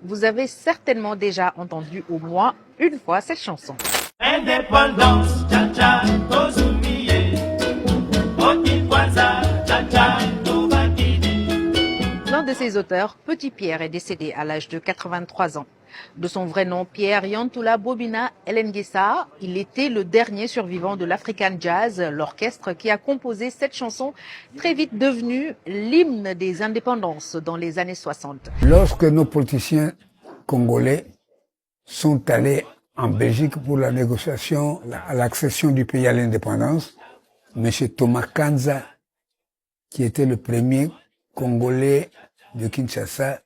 Vous avez certainement déjà entendu au moins une fois cette chanson. Indépendance, cha-cha, tozumiye. Okikwaza, cha-cha, tobakidi. L'un de ses auteurs, Petit Pierre, est décédé à l'âge de 83 ans. De son vrai nom, Pierre Yantoula Bobina Elengessa, il était le dernier survivant de l'African Jazz, l'orchestre qui a composé cette chanson, très vite devenue l'hymne des indépendances dans les années 60. Lorsque nos politiciens congolais sont allés en Belgique pour la négociation à l'accession du pays à l'indépendance, M. Thomas Kanza, qui était le premier Congolais de Kinshasa,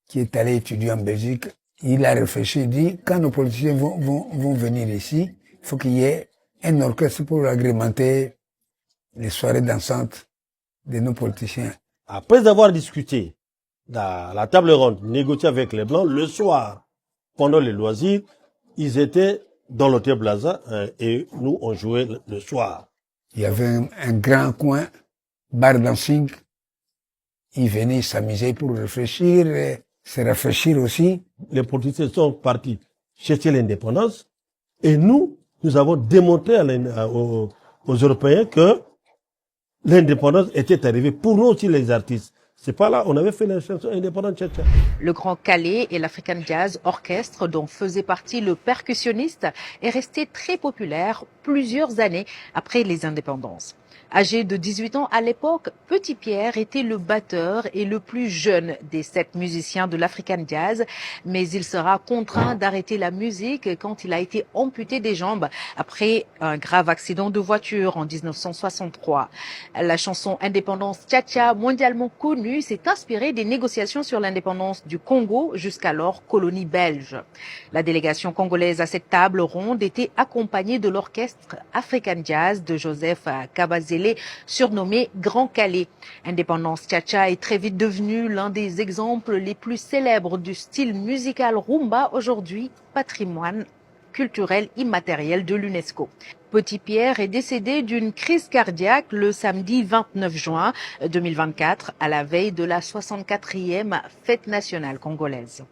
qui est allé étudier en Belgique, il a réfléchi et dit, quand nos politiciens vont venir ici, il faut qu'il y ait un orchestre pour agrémenter les soirées dansantes de nos politiciens. Après avoir discuté à la table ronde, négocié avec les Blancs, le soir, pendant les loisirs, ils étaient dans l'hôtel Plaza et nous, on jouait le soir. Il y avait un grand coin, bar dancing. Ils venaient s'amuser pour réfléchir, et se rafraîchir aussi. Les politiciens sont partis chercher l'indépendance et nous avons démontré aux Européens que l'indépendance était arrivée pour nous aussi les artistes. C'est pas là, on avait fait la chanson indépendante. Le Grand Calais et l'African Jazz Orchestre, dont faisait partie le percussionniste, est resté très populaire plusieurs années après les indépendances. Âgé de 18 ans à l'époque, Petit Pierre était le batteur et le plus jeune des 7 musiciens de l'African Jazz, mais il sera contraint d'arrêter la musique quand il a été amputé des jambes après un grave accident de voiture en 1963. La chanson Indépendance Cha-Cha, mondialement connue, s'est inspirée des négociations sur l'indépendance du Congo, jusqu'alors colonie belge. La délégation congolaise à cette table ronde était accompagnée de l'orchestre African Jazz de Joseph Kabazele, surnommé Grand Calais. Indépendance Cha-Cha est très vite devenu l'un des exemples les plus célèbres du style musical rumba, aujourd'hui patrimoine culturel immatériel de l'UNESCO. Petit Pierre est décédé d'une crise cardiaque le samedi 29 juin 2024, à la veille de la 64e fête nationale congolaise.